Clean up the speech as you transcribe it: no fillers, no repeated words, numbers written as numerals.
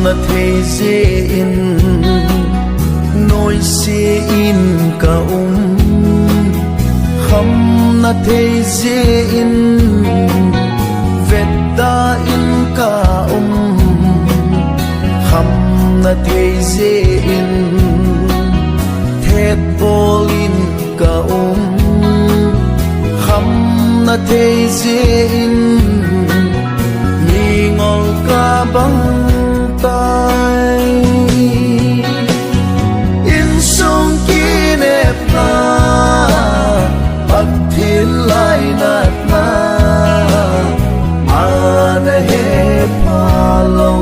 na thei ze in noi se in ka kham na thei ze in vet da in ka kham na thei ze in thet bol in ka kham na thei ze in mi ngol ka bang tai in song ki nep na bak thil lai nat na ana he pa lo